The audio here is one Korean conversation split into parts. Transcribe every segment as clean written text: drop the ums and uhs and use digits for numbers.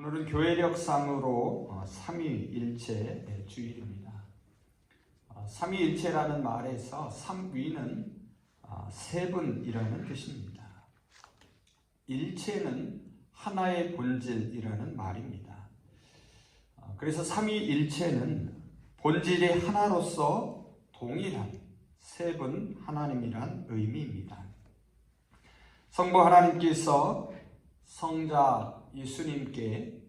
오늘은 교회력상으로 삼위일체 주일입니다. 삼위일체라는 말에서 삼위는 세 분이라는 뜻입니다. 일체는 하나의 본질이라는 말입니다. 그래서 삼위일체는 본질이 하나로서 동일한 세 분 하나님이란 의미입니다. 성부 하나님께서 성자 예수님께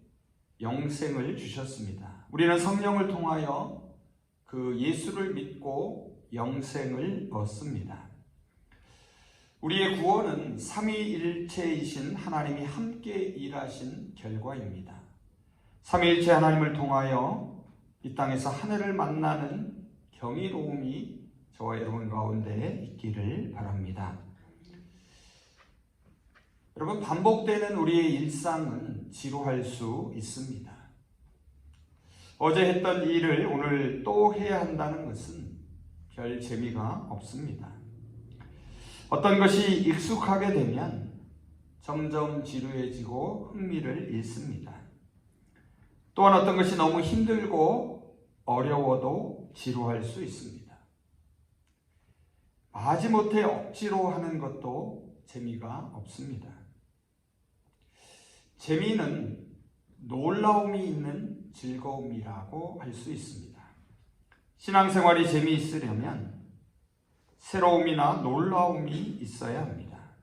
영생을 주셨습니다. 우리는 성령을 통하여 그 예수를 믿고 영생을 얻습니다. 우리의 구원은 삼위일체이신 하나님이 함께 일하신 결과입니다. 삼위일체 하나님을 통하여 이 땅에서 하늘을 만나는 경이로움이 저와 여러분 가운데 있기를 바랍니다. 여러분, 반복되는 우리의 일상은 지루할 수 있습니다. 어제 했던 일을 오늘 또 해야 한다는 것은 별 재미가 없습니다. 어떤 것이 익숙하게 되면 점점 지루해지고 흥미를 잃습니다. 또한 어떤 것이 너무 힘들고 어려워도 지루할 수 있습니다. 마지못해 억지로 하는 것도 재미가 없습니다. 재미는 놀라움이 있는 즐거움이라고 할 수 있습니다. 신앙생활이 재미있으려면 새로움이나 놀라움이 있어야 합니다.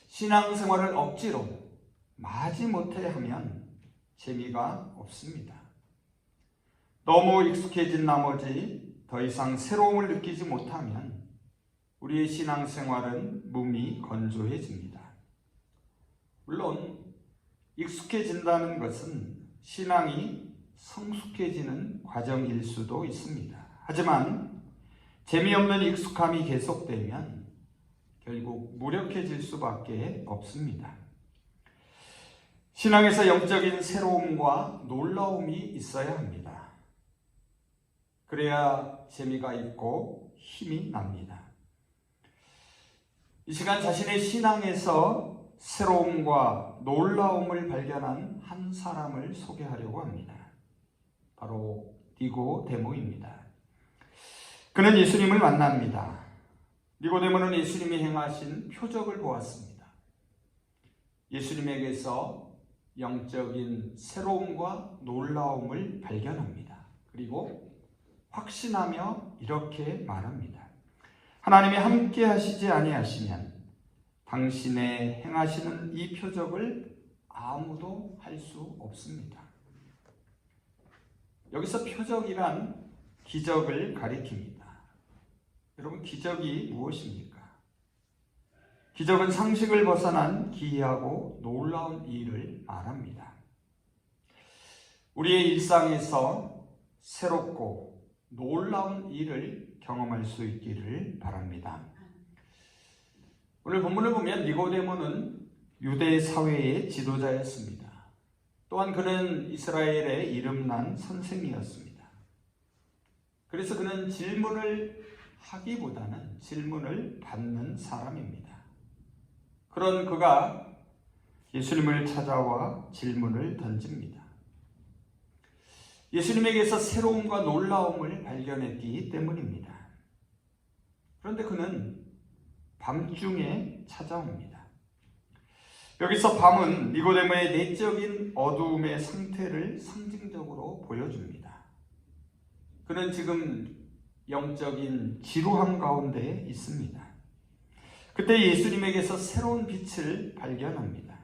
신앙생활을 억지로 마지못해 하면 재미가 없습니다. 너무 익숙해진 나머지 더 이상 새로움을 느끼지 못하면 우리의 신앙생활은 몸이 건조해집니다. 물론 익숙해진다는 것은 신앙이 성숙해지는 과정일 수도 있습니다. 하지만 재미없는 익숙함이 계속되면 결국 무력해질 수밖에 없습니다. 신앙에서 영적인 새로움과 놀라움이 있어야 합니다. 그래야 재미가 있고 힘이 납니다. 이 시간 자신의 신앙에서 새로움과 놀라움을 발견한 한 사람을 소개하려고 합니다. 바로 니고데모입니다. 그는 예수님을 만납니다. 니고데모는 예수님이 행하신 표적을 보았습니다. 예수님에게서 영적인 새로움과 놀라움을 발견합니다. 그리고 확신하며 이렇게 말합니다. 하나님이 함께 하시지 아니하시면 당신의 행하시는 이 표적을 아무도 할 수 없습니다. 여기서 표적이란 기적을 가리킵니다. 여러분, 기적이 무엇입니까? 기적은 상식을 벗어난 기이하고 놀라운 일을 말합니다. 우리의 일상에서 새롭고 놀라운 일을 경험할 수 있기를 바랍니다. 오늘 본문을 보면 니고데모는 유대 사회의 지도자였습니다. 또한 그는 이스라엘의 이름난 선생이었습니다. 그래서 그는 질문을 하기보다는 질문을 받는 사람입니다. 그런 그가 예수님을 찾아와 질문을 던집니다. 예수님에게서 새로움과 놀라움을 발견했기 때문입니다. 그런데 그는 밤중에 찾아옵니다. 여기서 밤은 니고데모의 내적인 어두움의 상태를 상징적으로 보여줍니다. 그는 지금 영적인 지루함 가운데 있습니다. 그때 예수님에게서 새로운 빛을 발견합니다.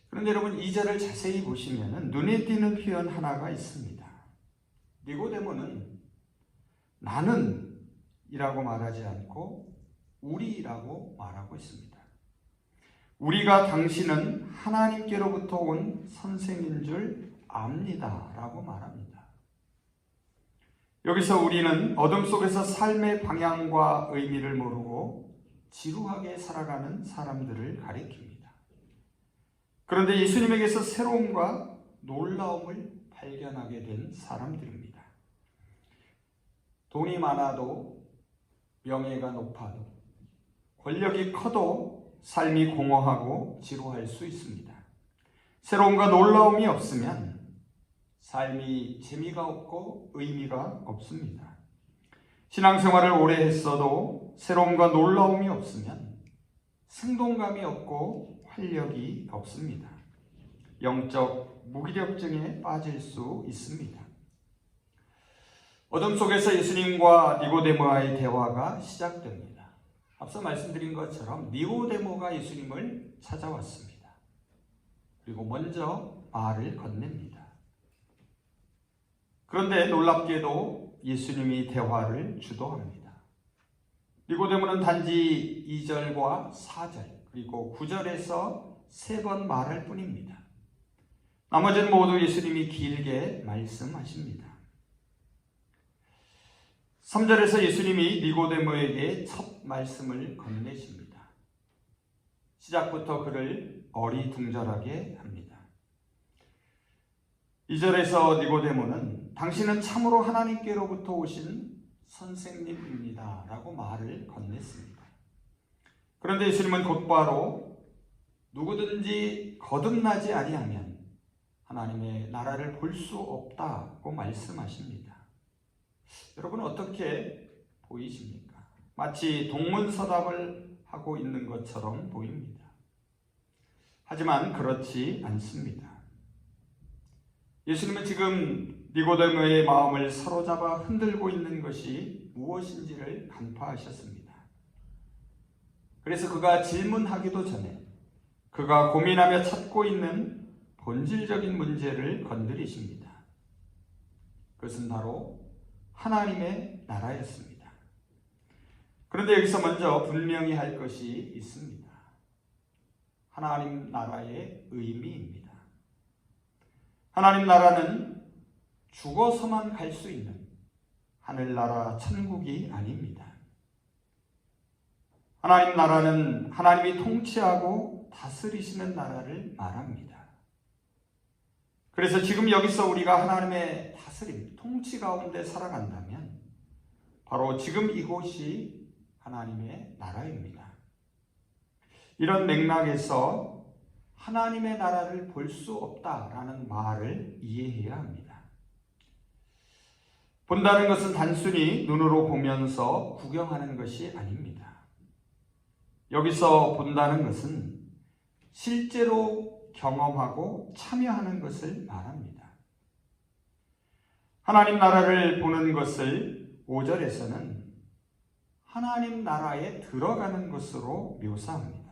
그런데 여러분, 2절을 자세히 보시면 눈에 띄는 표현 하나가 있습니다. 니고데모는 나는 이라고 말하지 않고 우리라고 말하고 있습니다. 우리가 당신은 하나님께로부터 온 선생인 줄 압니다 라고 말합니다. 여기서 우리는 어둠 속에서 삶의 방향과 의미를 모르고 지루하게 살아가는 사람들을 가리킵니다. 그런데 예수님에게서 새로움과 놀라움을 발견하게 된 사람들입니다. 돈이 많아도, 명예가 높아도, 권력이 커도 삶이 공허하고 지루할 수 있습니다. 새로움과 놀라움이 없으면 삶이 재미가 없고 의미가 없습니다. 신앙생활을 오래 했어도 새로움과 놀라움이 없으면 생동감이 없고 활력이 없습니다. 영적 무기력증에 빠질 수 있습니다. 어둠 속에서 예수님과 니고데모와의 대화가 시작됩니다. 앞서 말씀드린 것처럼 니고데모가 예수님을 찾아왔습니다. 그리고 먼저 말을 건넵니다. 그런데 놀랍게도 예수님이 대화를 주도합니다. 니고데모는 단지 2절과 4절 그리고 9절에서 3번 말할 뿐입니다. 나머지는 모두 예수님이 길게 말씀하십니다. 3절에서 예수님이 니고데모에게 첫 말씀을 건네십니다. 시작부터 그를 어리둥절하게 합니다. 2절에서 니고데모는 당신은 참으로 하나님께로부터 오신 선생님입니다 라고 말을 건넸습니다. 그런데 예수님은 곧바로 누구든지 거듭나지 아니하면 하나님의 나라를 볼 수 없다고 말씀하십니다. 여러분 어떻게 보이십니까? 마치 동문서답을 하고 있는 것처럼 보입니다. 하지만 그렇지 않습니다. 예수님은 지금 니고데모의 마음을 사로잡아 흔들고 있는 것이 무엇인지를 간파하셨습니다. 그래서 그가 질문하기도 전에 그가 고민하며 찾고 있는 본질적인 문제를 건드리십니다. 그것은 바로 하나님의 나라였습니다. 그런데 여기서 먼저 분명히 할 것이 있습니다. 하나님 나라의 의미입니다. 하나님 나라는 죽어서만 갈 수 있는 하늘나라 천국이 아닙니다. 하나님 나라는 하나님이 통치하고 다스리시는 나라를 말합니다. 그래서 지금 여기서 우리가 하나님의 다스림, 통치 가운데 살아간다면 바로 지금 이곳이 하나님의 나라입니다. 이런 맥락에서 하나님의 나라를 볼 수 없다라는 말을 이해해야 합니다. 본다는 것은 단순히 눈으로 보면서 구경하는 것이 아닙니다. 여기서 본다는 것은 실제로 경험하고 참여하는 것을 말합니다. 하나님 나라를 보는 것을 5절에서는 하나님 나라에 들어가는 것으로 묘사합니다.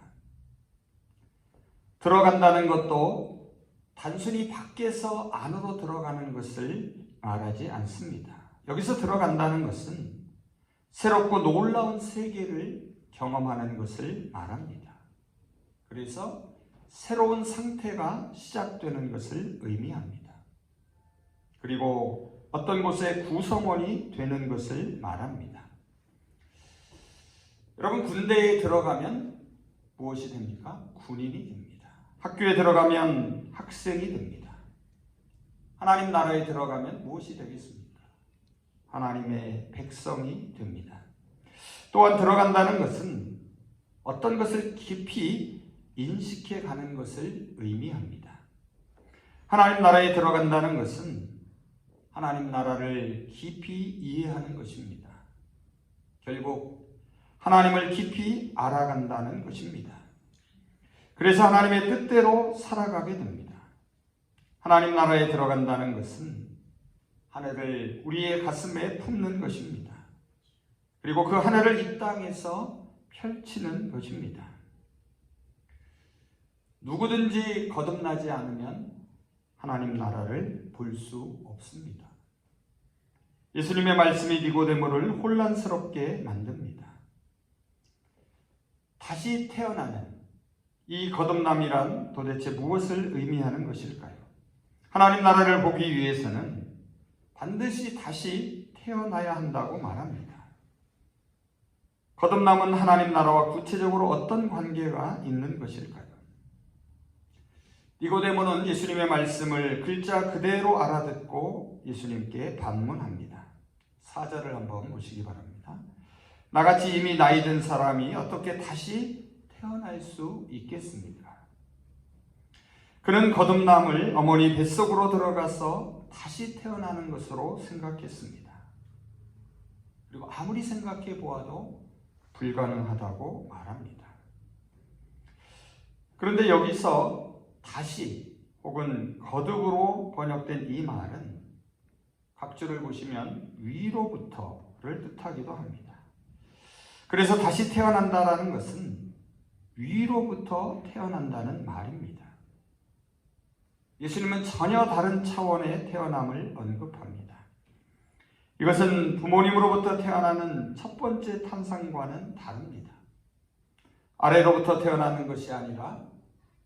들어간다는 것도 단순히 밖에서 안으로 들어가는 것을 말하지 않습니다. 여기서 들어간다는 것은 새롭고 놀라운 세계를 경험하는 것을 말합니다. 그래서 새로운 상태가 시작되는 것을 의미합니다. 그리고 어떤 곳의 구성원이 되는 것을 말합니다. 여러분 군대에 들어가면 무엇이 됩니까? 군인이 됩니다. 학교에 들어가면 학생이 됩니다. 하나님 나라에 들어가면 무엇이 되겠습니까? 하나님의 백성이 됩니다. 또한 들어간다는 것은 어떤 것을 깊이 인식해 가는 것을 의미합니다. 하나님 나라에 들어간다는 것은 하나님 나라를 깊이 이해하는 것입니다. 결국 하나님을 깊이 알아간다는 것입니다. 그래서 하나님의 뜻대로 살아가게 됩니다. 하나님 나라에 들어간다는 것은 하늘을 우리의 가슴에 품는 것입니다. 그리고 그 하늘을 이 땅에서 펼치는 것입니다. 누구든지 거듭나지 않으면 하나님 나라를 볼 수 없습니다. 예수님의 말씀이 니고데모를 혼란스럽게 만듭니다. 다시 태어나는 이 거듭남이란 도대체 무엇을 의미하는 것일까요? 하나님 나라를 보기 위해서는 반드시 다시 태어나야 한다고 말합니다. 거듭남은 하나님 나라와 구체적으로 어떤 관계가 있는 것일까요? 니고데모는 예수님의 말씀을 글자 그대로 알아듣고 예수님께 반문합니다. 4절을 한번 보시기 바랍니다. 나같이 이미 나이 든 사람이 어떻게 다시 태어날 수 있겠습니까? 그는 거듭남을 어머니 뱃속으로 들어가서 다시 태어나는 것으로 생각했습니다. 그리고 아무리 생각해 보아도 불가능하다고 말합니다. 그런데 여기서 다시 혹은 거듭으로 번역된 이 말은 각주를 보시면 위로부터를 뜻하기도 합니다. 그래서 다시 태어난다라는 것은 위로부터 태어난다는 말입니다. 예수님은 전혀 다른 차원의 태어남을 언급합니다. 이것은 부모님으로부터 태어나는 첫 번째 탄생과는 다릅니다. 아래로부터 태어나는 것이 아니라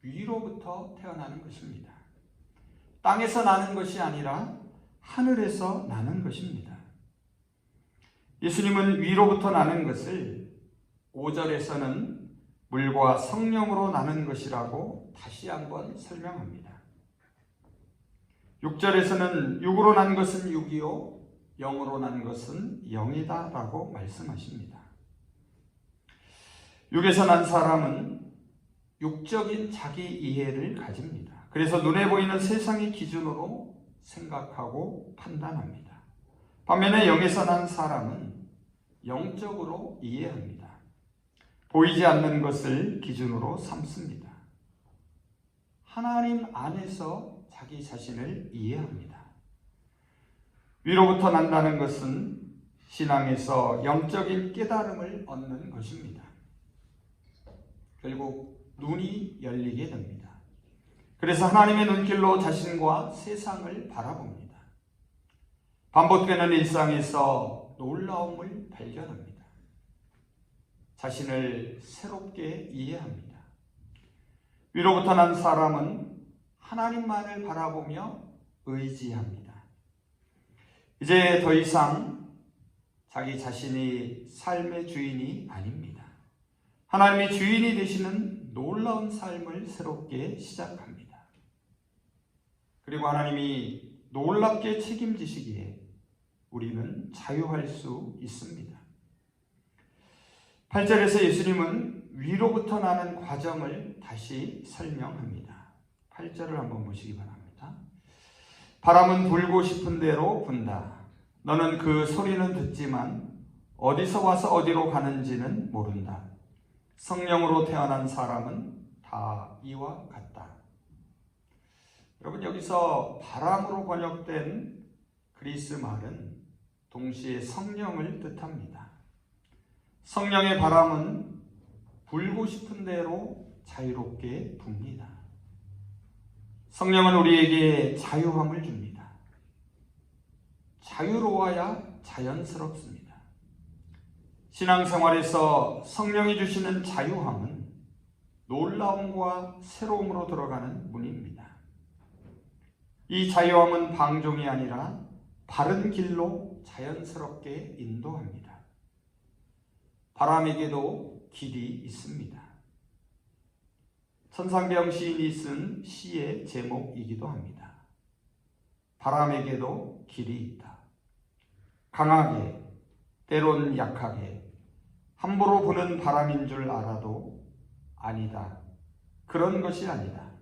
위로부터 태어나는 것입니다. 땅에서 나는 것이 아니라 하늘에서 나는 것입니다. 예수님은 위로부터 나는 것을 5절에서는 물과 성령으로 나는 것이라고 다시 한번 설명합니다. 6절에서는 육으로 난 것은 육이요 영으로 난 것은 영이다 라고 말씀하십니다. 육에서 난 사람은 육적인 자기 이해를 가집니다. 그래서 눈에 보이는 세상의 기준으로 생각하고 판단합니다. 반면에 영에서 난 사람은 영적으로 이해합니다. 보이지 않는 것을 기준으로 삼습니다. 하나님 안에서 자기 자신을 이해합니다. 위로부터 난다는 것은 신앙에서 영적인 깨달음을 얻는 것입니다. 결국 눈이 열리게 됩니다. 그래서 하나님의 눈길로 자신과 세상을 바라봅니다. 반복되는 일상에서 놀라움을 발견합니다. 자신을 새롭게 이해합니다. 위로부터 난 사람은 하나님만을 바라보며 의지합니다. 이제 더 이상 자기 자신이 삶의 주인이 아닙니다. 하나님의 주인이 되시는 놀라운 삶을 새롭게 시작합니다. 그리고 하나님이 놀랍게 책임지시기에 우리는 자유할 수 있습니다. 8절에서 예수님은 위로부터 나는 과정을 다시 설명합니다. 8절을 한번 보시기 바랍니다. 바람은 불고 싶은 대로 분다. 너는 그 소리는 듣지만 어디서 와서 어디로 가는지는 모른다. 성령으로 태어난 사람은 다 이와 같다. 여러분, 여기서 바람으로 번역된 그리스 말은 동시에 성령을 뜻합니다. 성령의 바람은 불고 싶은 대로 자유롭게 붑니다. 성령은 우리에게 자유함을 줍니다. 자유로워야 자연스럽습니다. 신앙생활에서 성령이 주시는 자유함은 놀라움과 새로움으로 들어가는 문입니다. 이 자유함은 방종이 아니라 바른 길로 자연스럽게 인도합니다. 바람에게도 길이 있습니다. 천상병 시인이 쓴 시의 제목이기도 합니다. 바람에게도 길이 있다. 강하게, 때론 약하게, 함부로 부는 바람인 줄 알아도 아니다. 그런 것이 아니다.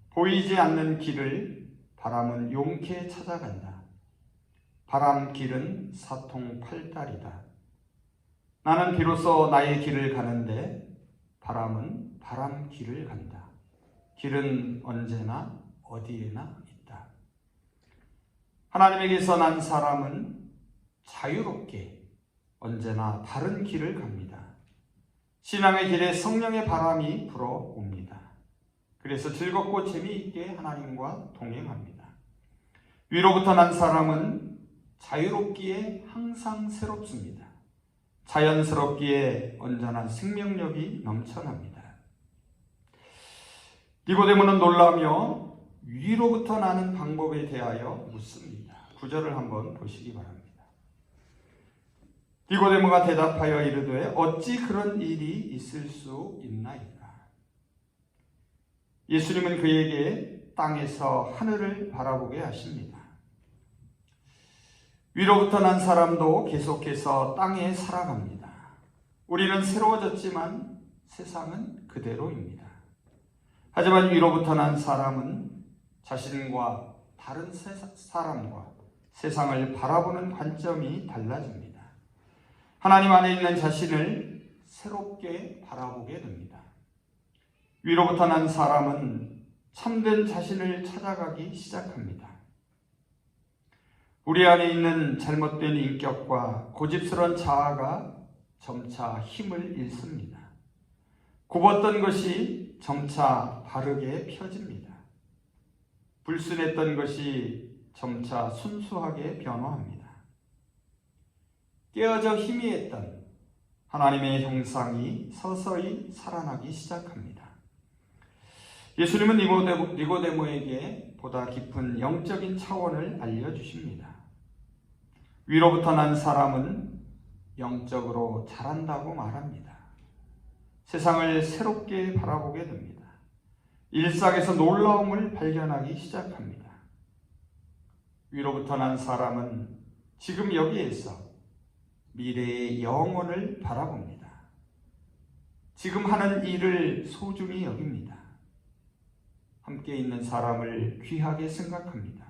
보이지 않는 길을 바람은 용케 찾아간다. 바람 길은 사통팔달이다. 나는 비로소 나의 길을 가는데 바람은 바람 길을 간다. 길은 언제나 어디에나 있다. 하나님에게서 난 사람은 자유롭게 언제나 바른 길을 갑니다. 신앙의 길에 성령의 바람이 불어옵니다. 그래서 즐겁고 재미있게 하나님과 동행합니다. 위로부터 난 사람은 자유롭기에 항상 새롭습니다. 자연스럽기에 언제나 생명력이 넘쳐납니다. 니고데모는 놀라며 위로부터 나는 방법에 대하여 묻습니다. 9절을 한번 보시기 바랍니다. 니고데모가 대답하여 이르되 어찌 그런 일이 있을 수 있나이까. 예수님은 그에게 땅에서 하늘을 바라보게 하십니다. 위로부터 난 사람도 계속해서 땅에 살아갑니다. 우리는 새로워졌지만 세상은 그대로입니다. 하지만 위로부터 난 사람은 자신과 다른 사람과 세상을 바라보는 관점이 달라집니다. 하나님 안에 있는 자신을 새롭게 바라보게 됩니다. 위로부터 난 사람은 참된 자신을 찾아가기 시작합니다. 우리 안에 있는 잘못된 인격과 고집스러운 자아가 점차 힘을 잃습니다. 굽었던 것이 점차 바르게 펴집니다. 불순했던 것이 점차 순수하게 변화합니다. 깨어져 희미했던 하나님의 형상이 서서히 살아나기 시작합니다. 예수님은 니고데모에게 보다 깊은 영적인 차원을 알려주십니다. 위로부터 난 사람은 영적으로 자란다고 말합니다. 세상을 새롭게 바라보게 됩니다. 일상에서 놀라움을 발견하기 시작합니다. 위로부터 난 사람은 지금 여기에서 미래의 영혼을 바라봅니다. 지금 하는 일을 소중히 여깁니다. 함께 있는 사람을 귀하게 생각합니다.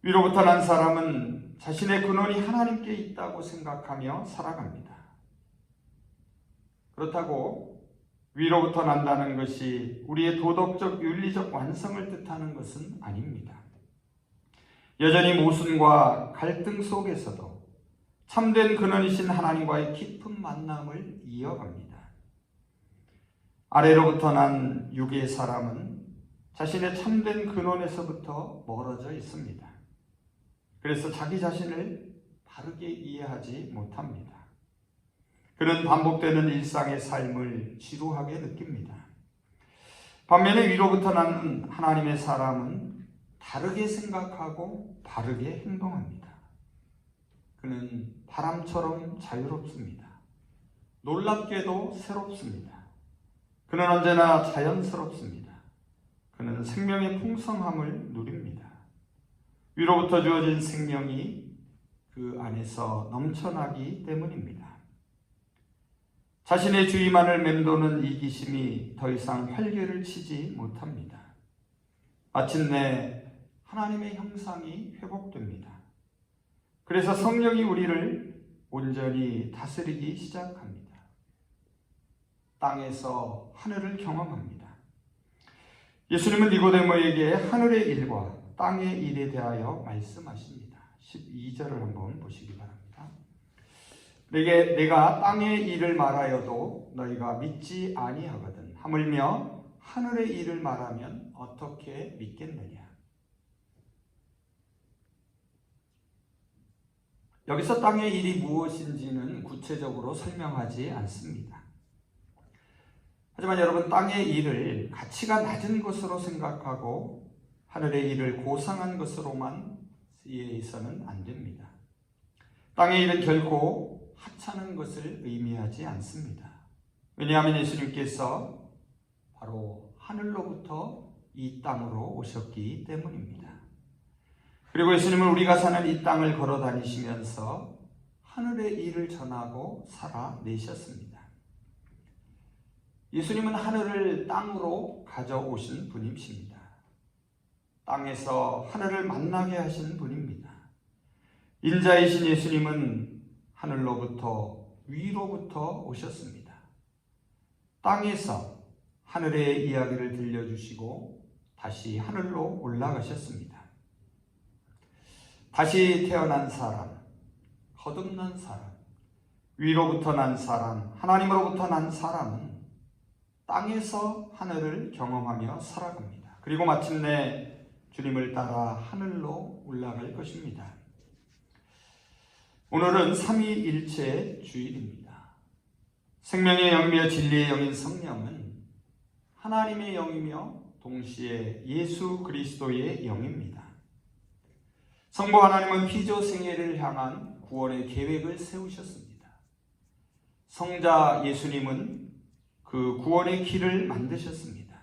위로부터 난 사람은 자신의 근원이 하나님께 있다고 생각하며 살아갑니다. 그렇다고 위로부터 난다는 것이 우리의 도덕적, 윤리적 완성을 뜻하는 것은 아닙니다. 여전히 모순과 갈등 속에서도 참된 근원이신 하나님과의 깊은 만남을 이어갑니다. 아래로부터 난 육의 사람은 자신의 참된 근원에서부터 멀어져 있습니다. 그래서 자기 자신을 바르게 이해하지 못합니다. 그는 반복되는 일상의 삶을 지루하게 느낍니다. 반면에 위로부터 난 하나님의 사람은 다르게 생각하고 바르게 행동합니다. 그는 바람처럼 자유롭습니다. 놀랍게도 새롭습니다. 그는 언제나 자연스럽습니다. 그는 생명의 풍성함을 누립니다. 위로부터 주어진 생명이 그 안에서 넘쳐나기 때문입니다. 자신의 주위만을 맴도는 이기심이 더 이상 활개를 치지 못합니다. 마침내 하나님의 형상이 회복됩니다. 그래서 성령이 우리를 온전히 다스리기 시작합니다. 땅에서 하늘을 경험합니다. 예수님은 니고데모에게 하늘의 일과 땅의 일에 대하여 말씀하십니다. 12절을 한번 보시기 바랍니다. 내가 땅의 일을 말하여도 너희가 믿지 아니하거든. 하물며 하늘의 일을 말하면 어떻게 믿겠느냐. 여기서 땅의 일이 무엇인지는 구체적으로 설명하지 않습니다. 하지만 여러분, 땅의 일을 가치가 낮은 것으로 생각하고 하늘의 일을 고상한 것으로만 이해해서는 안 됩니다. 땅의 일은 결코 하찮은 것을 의미하지 않습니다. 왜냐하면 예수님께서 바로 하늘로부터 이 땅으로 오셨기 때문입니다. 그리고 예수님은 우리가 사는 이 땅을 걸어 다니시면서 하늘의 일을 전하고 살아내셨습니다. 예수님은 하늘을 땅으로 가져오신 분이십니다. 땅에서 하늘을 만나게 하신 분입니다. 인자이신 예수님은 하늘로부터 위로부터 오셨습니다. 땅에서 하늘의 이야기를 들려주시고 다시 하늘로 올라가셨습니다. 다시 태어난 사람, 거듭난 사람, 위로부터 난 사람, 하나님으로부터 난 사람은 땅에서 하늘을 경험하며 살아갑니다. 그리고 마침내 주님을 따라 하늘로 올라갈 것입니다. 오늘은 삼위일체 주일입니다. 생명의 영이며 진리의 영인 성령은 하나님의 영이며 동시에 예수 그리스도의 영입니다. 성부 하나님은 피조 생애를 향한 구원의 계획을 세우셨습니다. 성자 예수님은 그 구원의 길을 만드셨습니다.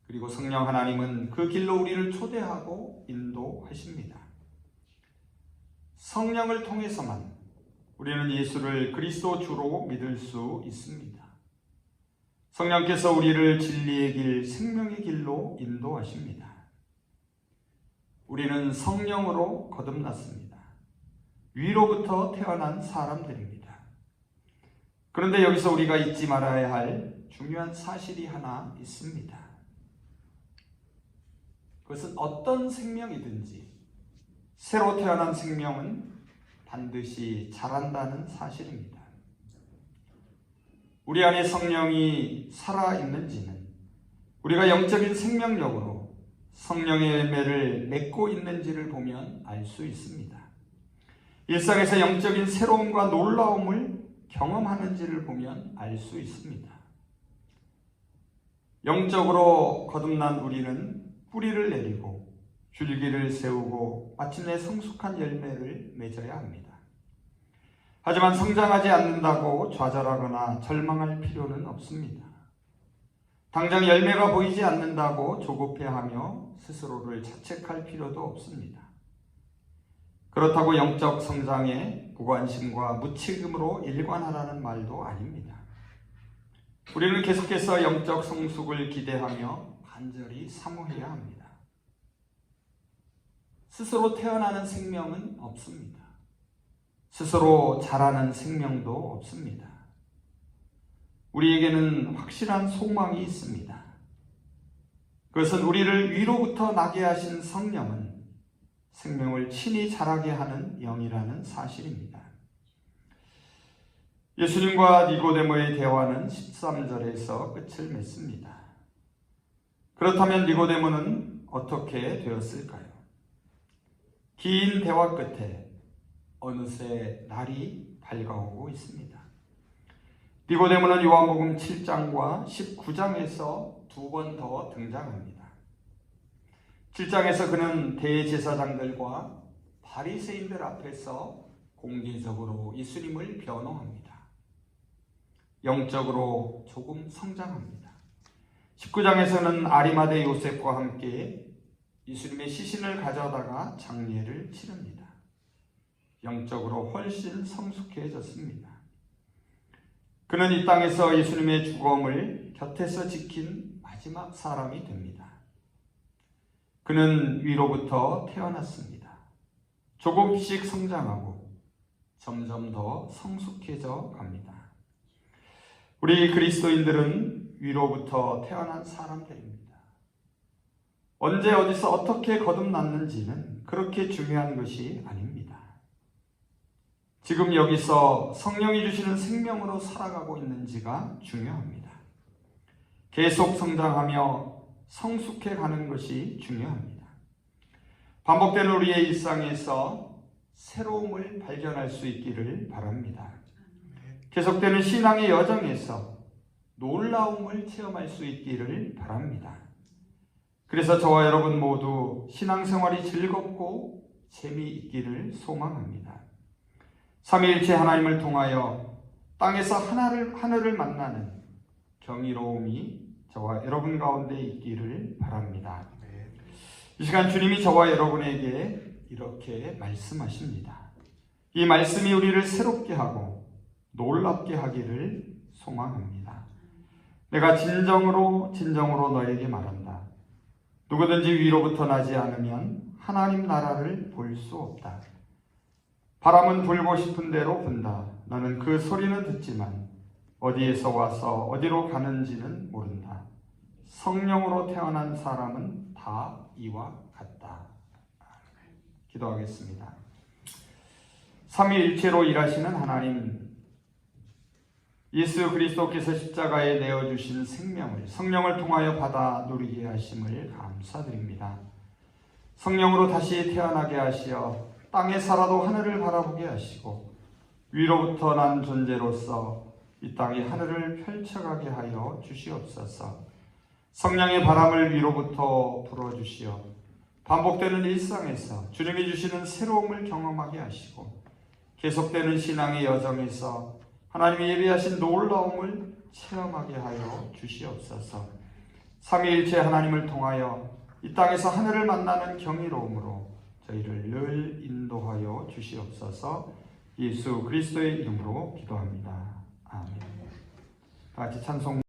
그리고 성령 하나님은 그 길로 우리를 초대하고 인도하십니다. 성령을 통해서만 우리는 예수를 그리스도 주로 믿을 수 있습니다. 성령께서 우리를 진리의 길, 생명의 길로 인도하십니다. 우리는 성령으로 거듭났습니다. 위로부터 태어난 사람들입니다. 그런데 여기서 우리가 잊지 말아야 할 중요한 사실이 하나 있습니다. 그것은 어떤 생명이든지 새로 태어난 생명은 반드시 자란다는 사실입니다. 우리 안에 성령이 살아있는지는 우리가 영적인 생명력으로 성령의 열매를 맺고 있는지를 보면 알 수 있습니다. 일상에서 영적인 새로움과 놀라움을 경험하는지를 보면 알 수 있습니다. 영적으로 거듭난 우리는 뿌리를 내리고 줄기를 세우고 마침내 성숙한 열매를 맺어야 합니다. 하지만 성장하지 않는다고 좌절하거나 절망할 필요는 없습니다. 당장 열매가 보이지 않는다고 조급해하며 스스로를 자책할 필요도 없습니다. 그렇다고 영적 성장에 무관심과 무책임으로 일관하라는 말도 아닙니다. 우리는 계속해서 영적 성숙을 기대하며 간절히 사모해야 합니다. 스스로 태어나는 생명은 없습니다. 스스로 자라는 생명도 없습니다. 우리에게는 확실한 소망이 있습니다. 그것은 우리를 위로부터 나게 하신 성령은 생명을 친히 자라게 하는 영이라는 사실입니다. 예수님과 니고데모의 대화는 13절에서 끝을 맺습니다. 그렇다면 니고데모는 어떻게 되었을까요? 긴 대화 끝에 어느새 날이 밝아오고 있습니다. 니고데모는 요한복음 7장과 19장에서 두 번 더 등장합니다. 7장에서 그는 대제사장들과 바리새인들 앞에서 공개적으로 예수님을 변호합니다. 영적으로 조금 성장합니다. 19장에서는 아리마대 요셉과 함께 예수님의 시신을 가져다가 장례를 치릅니다. 영적으로 훨씬 성숙해졌습니다. 그는 이 땅에서 예수님의 죽음을 곁에서 지킨 마지막 사람이 됩니다. 그는 위로부터 태어났습니다. 조금씩 성장하고 점점 더 성숙해져 갑니다. 우리 그리스도인들은 위로부터 태어난 사람들입니다. 언제 어디서 어떻게 거듭났는지는 그렇게 중요한 것이 아닙니다. 지금 여기서 성령이 주시는 생명으로 살아가고 있는지가 중요합니다. 계속 성장하며 성숙해 가는 것이 중요합니다. 반복되는 우리의 일상에서 새로움을 발견할 수 있기를 바랍니다. 계속되는 신앙의 여정에서 놀라움을 체험할 수 있기를 바랍니다. 그래서 저와 여러분 모두 신앙생활이 즐겁고 재미있기를 소망합니다. 삼위일체 하나님을 통하여 땅에서 하늘을 만나는 경이로움이 저와 여러분 가운데 있기를 바랍니다. 이 시간 주님이 저와 여러분에게 이렇게 말씀하십니다. 이 말씀이 우리를 새롭게 하고 놀랍게 하기를 소망합니다. 내가 진정으로 너에게 말한다. 누구든지 위로부터 나지 않으면 하나님 나라를 볼 수 없다. 바람은 불고 싶은 대로 분다. 너는 그 소리는 듣지만 어디에서 와서 어디로 가는지는 모른다. 성령으로 태어난 사람은 다 이와 같다. 기도하겠습니다. 삼위일체로 일하시는 하나님, 예수 그리스도께서 십자가에 내어주신 생명을 성령을 통하여 받아 누리게 하심을 감사드립니다. 성령으로 다시 태어나게 하시어 땅에 살아도 하늘을 바라보게 하시고 위로부터 난 존재로서 이 땅에 하늘을 펼쳐가게 하여 주시옵소서. 성령의 바람을 위로부터 불어주시어 반복되는 일상에서 주님이 주시는 새로움을 경험하게 하시고 계속되는 신앙의 여정에서 하나님이 예비하신 놀라움을 체험하게 하여 주시옵소서. 삼위일체 하나님을 통하여 이 땅에서 하늘을 만나는 경이로움으로 저희를 늘 인도하여 주시옵소서. 예수 그리스도의 이름으로 기도합니다. 아멘. 다 같이 찬송.